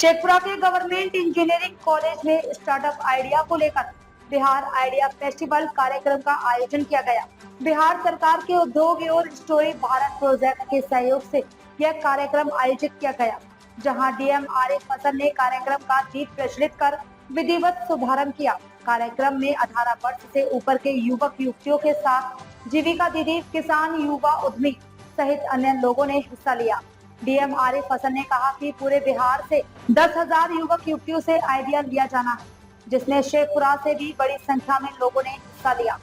शेखपुरा के government engineering college में startup idea को लेकर बिहार आइडिया फेस्टिवल कार्यक्रम का आयोजन किया गया। बिहार सरकार के उद्योग और स्टोरी भारत प्रोजेक्ट के सहयोग से यह कार्यक्रम आयोजित किया गया, जहां डीएम आरिफ हसन ने कार्यक्रम का दीप प्रज्वलित कर विधिवत शुभारंभ किया। कार्यक्रम में 18 वर्ष से ऊपर के युवक युवतियों के साथ जीविका दीदी, किसान, युवा उद्यमी सहित अन्य लोगों ने हिस्सा लिया। डीएम आरिफ हसन ने कहा कि पूरे बिहार से 10,000 युवक युवतियों से आइडिया लिया जाना है, जिसमें शेखपुरा से भी बड़ी संख्या में लोगों ने हिस्सा लिया।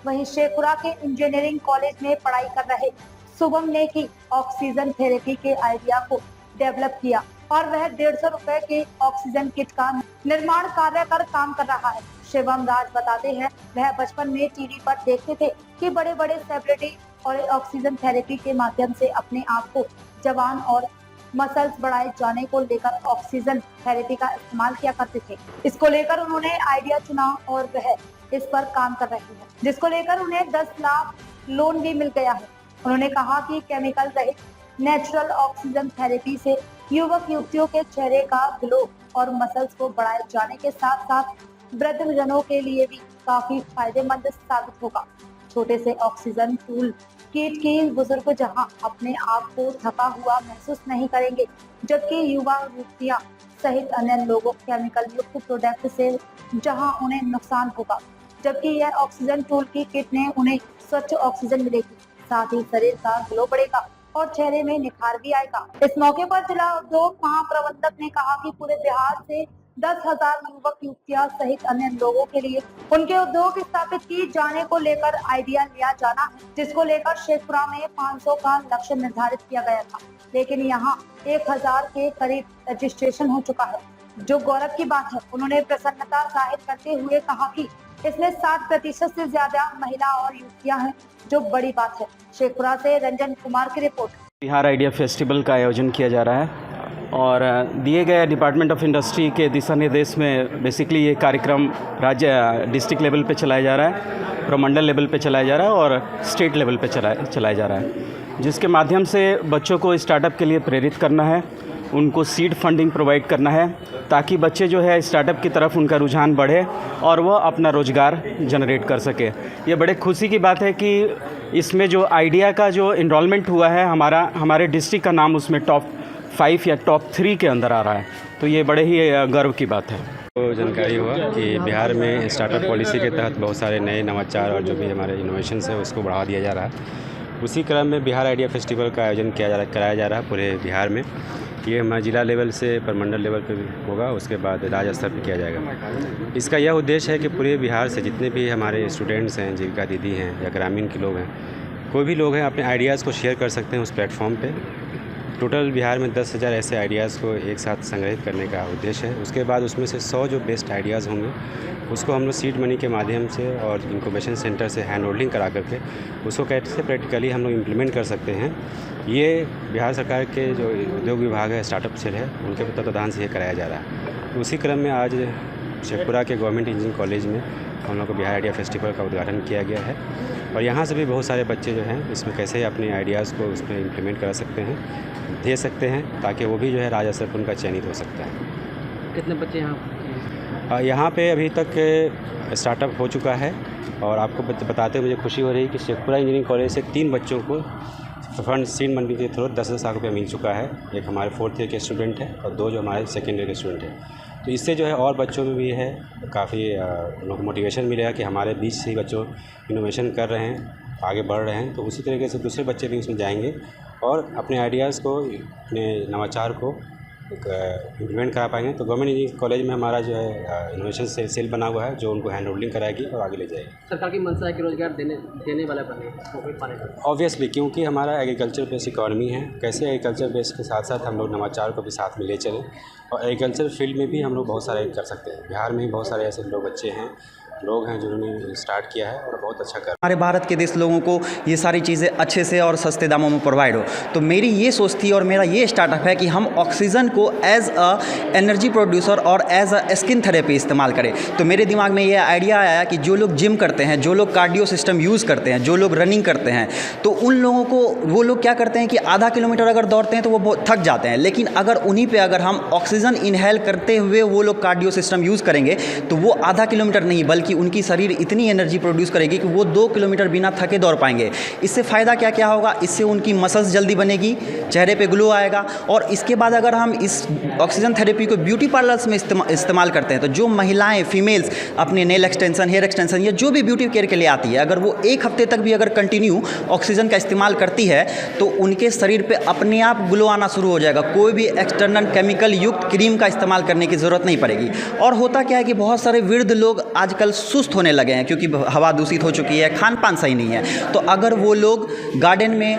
वहीं शेखपुरा के इंजीनियरिंग कॉलेज में पढ़ाई कर रहे शुभम ने की ऑक्सीजन थेरेपी के आइडिया को डेवलप किया और वह 150 रुपए के ऑक्सीजन किट का निर्माण कार्य कर काम कर रहा है। शिवम राज बताते हैं, वह बचपन में टीवी पर देखते थे कि बड़े बड़े सेलिब्रिटी और ऑक्सीजन थेरेपी के माध्यम से अपने आप को जवान और मसल्स बढ़ाए जाने को लेकर ऑक्सीजन थेरेपी का इस्तेमाल किया करते थे। इसको लेकर उन्होंने आइडिया चुना और वह इस पर काम कर रहे हैं, जिसको लेकर उन्हें 10 लाख लोन भी मिल गया है। उन्होंने कहा कि केमिकल रहित नेचुरल ऑक्सीजन थेरेपी से युवक युवतियों के चेहरे का ग्लो और मसल्स को बढ़ाए जाने के साथ साथ वृद्धजनों के लिए भी काफी फायदेमंद साबित होगा। छोटे से ऑक्सीजन टूल किट की बुजुर्ग जहां अपने आप को थका हुआ महसूस नहीं करेंगे, जबकि युवा युवतियां सहित अन्य लोगों केमिकल युक्त प्रोडक्ट से जहां उन्हें नुकसान होगा, जबकि यह ऑक्सीजन टूल की किट ने उन्हें स्वच्छ ऑक्सीजन मिलेगी। साथ ही शरीर का ग्लो बढ़ेगा और चेहरे में निखार भी आएगा। इस मौके पर जिला उद्योग महाप्रबंधक ने कहा कि पूरे बिहार से 10,000 युवक युवतियां सहित अन्य लोगों के लिए उनके उद्योग स्थापित की जाने को लेकर आइडिया लिया जाना है, जिसको लेकर शेखपुरा में 500 का लक्ष्य निर्धारित किया गया था, लेकिन यहां 1000 के करीब रजिस्ट्रेशन हो चुका है, जो गौरव की बात है। उन्होंने प्रसन्नता जाहिर करते हुए कहा कि इसमें 60% से ज्यादा महिला और युवतियां हैं, जो बड़ी बात है। शेखपुरा से रंजन कुमार की रिपोर्ट। बिहार आइडिया फेस्टिवल का आयोजन किया जा रहा है और दिए गए डिपार्टमेंट ऑफ इंडस्ट्री के दिशा निर्देश में बेसिकली ये कार्यक्रम राज्य डिस्ट्रिक्ट लेवल पे चलाया जा रहा है, प्रमंडल लेवल पे चलाया जा रहा है और स्टेट लेवल पे चलाया जा रहा है, जिसके माध्यम से बच्चों को स्टार्टअप के लिए प्रेरित करना है, उनको सीड फंडिंग प्रोवाइड करना है, ताकि बच्चे जो है स्टार्टअप की तरफ उनका रुझान बढ़े और वह अपना रोज़गार जनरेट कर सके। ये बड़े खुशी की बात है कि इसमें जो आइडिया का जो इनरोलमेंट हुआ है, हमारे डिस्ट्रिक्ट का नाम उसमें टॉप 5 या टॉप 3 के अंदर आ रहा है, तो ये बड़े ही गर्व की बात है। तो जानकारी हुआ कि बिहार में स्टार्टअप पॉलिसी के तहत बहुत सारे नए नवाचार और जो भी हमारे इनोवेशंस है उसको बढ़ावा दिया जा रहा है। उसी क्रम में बिहार आइडिया फेस्टिवल का आयोजन कराया जा रहा है पूरे बिहार में। ये हमारे जिला लेवल से प्रमंडल लेवल पे भी होगा, उसके बाद राज्य स्तर पर किया जाएगा। इसका यह उद्देश्य है कि पूरे बिहार से जितने भी हमारे स्टूडेंट्स हैं, जीविका दीदी हैं या ग्रामीण के लोग हैं, कोई भी लोग हैं, अपने आइडियाज़ को शेयर कर सकते हैं उस प्लेटफॉर्म पे। टोटल बिहार में 10,000 ऐसे आइडियाज़ को एक साथ संग्रहित करने का उद्देश्य है। उसके बाद उसमें से 100 जो बेस्ट आइडियाज़ होंगे उसको हम लोग सीड मनी के माध्यम से और इंक्यूबेशन सेंटर से हैंड होल्डिंग करा करके उसको कैसे प्रैक्टिकली हम लोग इम्प्लीमेंट कर सकते हैं, ये बिहार सरकार के जो उद्योग विभाग है, स्टार्टअप सेल है, उनके तत्वावधान से ये कराया जा रहा है। उसी क्रम में आज शेखपुरा के गवर्नमेंट इंजीनियरिंग कॉलेज में हम लोग को बिहार आइडिया फेस्टिवल का उद्घाटन किया गया है और यहाँ से भी बहुत सारे बच्चे जो हैं इसमें कैसे अपने आइडियाज़ को उसमें इम्प्लीमेंट करा सकते हैं, दे सकते हैं, ताकि वो भी जो है राज्य स्तर पर उनका चयनित हो सकता है। कितने बच्चे यहाँ पे अभी तक स्टार्टअप हो चुका है और आपको बताते हुए मुझे खुशी हो रही है कि शेखपुरा इंजीनियरिंग कॉलेज से 3 बच्चों को फंड सीड मनी के थ्रू 10,000 रुपये मिल चुका है। एक हमारे 4th ईयर के स्टूडेंट है और 2 जो हमारे 2nd ईयर के स्टूडेंट हैं। तो इससे जो है और बच्चों में भी है काफ़ी लोग मोटिवेशन मिलेगा कि हमारे बीच से ही बच्चों इनोवेशन कर रहे हैं, आगे बढ़ रहे हैं, तो उसी तरीके से दूसरे बच्चे भी उसमें जाएंगे और अपने आइडियाज़ को, अपने नवाचार को इम्प्लीमेंट करा पाएंगे। तो गवर्नमेंट इंजीनियरिंग कॉलेज में हमारा जो है इनोवेशन सेल बना हुआ है, जो उनको हैंड होल्डिंग कराएगी और आगे ले जाएगी। सरकार की मंशा है कि रोजगार देने वाला बने ऑब्वियसली, क्योंकि हमारा एग्रीकल्चर बेस्ड इकॉनमी है, कैसे एग्रीकल्चर बेस्ड के साथ साथ हम लोग नवाचार को भी साथ में ले चलें और एग्रीकल्चर फील्ड में भी हम लोग बहुत सारे कर सकते हैं। बिहार में ही बहुत सारे ऐसे लोग बच्चे हैं लोग हैं जिन्होंने स्टार्ट किया है और बहुत अच्छा कर हमारे भारत के देश लोगों को ये सारी चीज़ें अच्छे से और सस्ते दामों में प्रोवाइड हो। तो मेरी ये सोच थी और मेरा ये स्टार्टअप है कि हम ऑक्सीजन को एज अ एनर्जी प्रोड्यूसर और एज अ स्किन थेरेपी इस्तेमाल करें। तो मेरे दिमाग में ये आइडिया आया कि जो लोग जिम करते हैं, जो लोग कार्डियो सिस्टम यूज़ करते हैं, जो लोग रनिंग करते हैं, तो उन लोगों को वो लोग क्या करते हैं कि आधा किलोमीटर अगर दौड़ते हैं तो वो बहुत थक जाते हैं। लेकिन अगर उन्हीं पे अगर हम ऑक्सीजन इनहेल करते हुए वो लोग कार्डियो सिस्टम यूज़ करेंगे तो वो आधा किलोमीटर नहीं बल्कि उनकी शरीर इतनी एनर्जी प्रोड्यूस करेगी कि वो 2 किलोमीटर बिना थके दौड़ पाएंगे। इससे फ़ायदा क्या क्या होगा? इससे उनकी मसल्स जल्दी बनेगी, चेहरे पे ग्लो आएगा। और इसके बाद अगर हम इस ऑक्सीजन थेरेपी को ब्यूटी पार्लर्स में इस्तेमाल करते हैं तो जो महिलाएं फीमेल्स अपने नेल एक्सटेंशन, हेयर एक्सटेंशन या जो भी ब्यूटी केयर के लिए आती है, अगर वो 1 हफ्ते तक भी अगर कंटिन्यू ऑक्सीजन का इस्तेमाल करती है तो उनके शरीर पे अपने आप ग्लो आना शुरू हो जाएगा। कोई भी एक्सटर्नल केमिकल युक्त क्रीम का इस्तेमाल करने की ज़रूरत नहीं पड़ेगी। और होता क्या है कि बहुत सारे वृद्ध लोग आजकल सुस्त होने लगे हैं क्योंकि हवा दूषित हो चुकी है, खान पान सही नहीं है। तो अगर वो लोग गार्डन में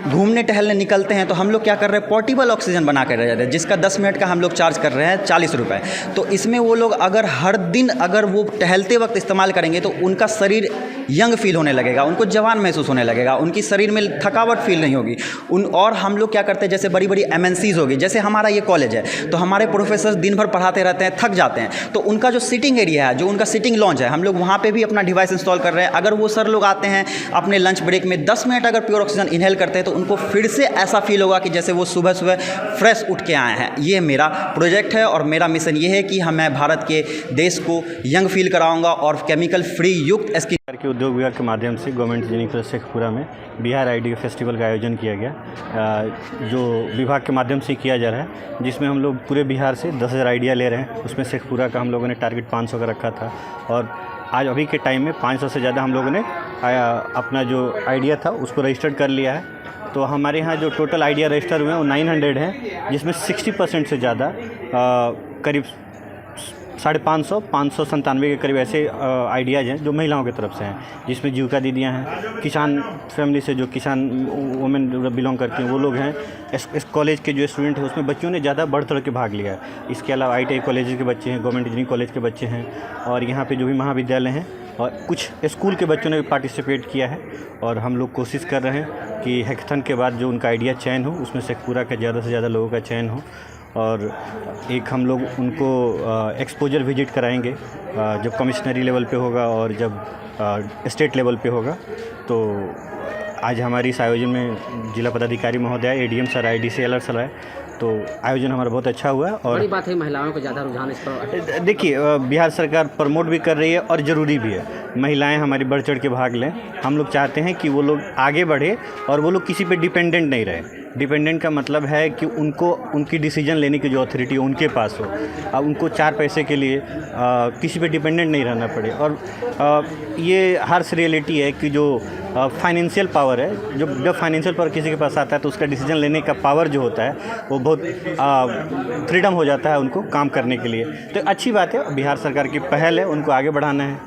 घूमने टहलने निकलते हैं तो हम लोग क्या कर रहे हैं, पोर्टेबल ऑक्सीजन बना कर रहे हैं जिसका 10 मिनट का हम लोग चार्ज कर रहे हैं 40 रुपये। तो इसमें वो लोग अगर हर दिन अगर वो टहलते वक्त इस्तेमाल करेंगे तो उनका शरीर यंग फील होने लगेगा, उनको जवान महसूस होने लगेगा, उनकी शरीर में थकावट फील नहीं होगी। और हम लोग क्या करते हैं, जैसे बड़ी बड़ी MNCs होगी, जैसे हमारा ये कॉलेज है तो हमारे प्रोफेसर दिन भर पढ़ाते रहते हैं, थक जाते हैं। तो उनका जो सिटिंग एरिया है, जो उनका सिटिंग लॉन्च है, हम लोग वहाँ पे भी अपना डिवाइस इंस्टॉल कर रहे हैं। अगर वो सर लोग आते हैं अपने लंच ब्रेक में 10 मिनट अगर प्योर ऑक्सीजन इनहेल करते हैं तो उनको फिर से ऐसा फील होगा कि जैसे वो सुबह सुबह फ्रेश उठ के आए हैं। ये मेरा प्रोजेक्ट है और मेरा मिशन ये है कि मैं भारत के देश को यंग फील कराऊंगा और केमिकल फ्री युक्त स्किन के उद्योग विभाग के माध्यम से गवर्नमेंट इंजीनियरिंग कॉलेज शेखपुरा में बिहार आइडिया फेस्टिवल का आयोजन किया गया, जो विभाग के माध्यम से किया जा रहा है, जिसमें हम लोग पूरे बिहार से 10,000 आइडिया ले रहे हैं। उसमें शेखपुरा का हम लोगों ने टारगेट 500 का रखा था और आज अभी के टाइम में 500 से ज़्यादा हम लोगों ने अपना जो आइडिया था उसको रजिस्टर्ड कर लिया है। तो हमारे यहाँ जो टोटल आइडिया रजिस्टर हुए हैं वो 900 हैं, जिसमें 60% से ज़्यादा करीब 550, 597 के करीब ऐसे आइडियाज़ हैं जो महिलाओं की तरफ से हैं, जिसमें जीविका दीदियाँ हैं, किसान फैमिली से जो किसान वुमेन बिलोंग करती हैं वो लोग हैं। इस कॉलेज के जो स्टूडेंट हैं उसमें बच्चों ने ज़्यादा बढ़ चढ़ के भाग लिया है। इसके अलावा ITI कॉलेज के बच्चे हैं, गवर्नमेंट इंजीनियरिंग कॉलेज के बच्चे हैं और यहाँ पे जो भी महाविद्यालय हैं और कुछ स्कूल के बच्चों ने भी पार्टिसिपेट किया है। और हम लोग कोशिश कर रहे हैं कि हैकाथन के बाद जो उनका आइडिया चयन हो उसमें शेखपुरा के ज़्यादा से ज़्यादा लोगों का चयन हो और एक हम लोग उनको एक्सपोजर विजिट कराएंगे जब कमिश्नरी लेवल पे होगा और जब स्टेट लेवल पे होगा। तो आज हमारी इस आयोजन में जिला पदाधिकारी महोदय, ADM सर, IDCLR सर आए, तो आयोजन हमारा बहुत अच्छा हुआ है। और बड़ी बात है महिलाओं को ज़्यादा रुझान इस पर। देखिए, बिहार सरकार प्रमोट भी कर रही है और ज़रूरी भी है, महिलाएं हमारी बढ़ चढ़ के भाग लें। हम लोग चाहते हैं कि वो लोग आगे बढ़े और वो लोग किसी पे डिपेंडेंट नहीं रहे। डिपेंडेंट का मतलब है कि उनको उनकी डिसीजन लेने की जो अथॉरिटी उनके पास हो, अब उनको 4 पैसे के लिए किसी पे डिपेंडेंट नहीं रहना पड़े। और ये हार्श रियलिटी है कि जो फाइनेंशियल पावर है, जब फाइनेंशियल पावर किसी के पास आता है तो उसका डिसीजन लेने का पावर जो होता है वो बहुत फ्रीडम हो जाता है उनको काम करने के लिए। तो अच्छी बात है, बिहार सरकार की पहल है, उनको आगे बढ़ाना है।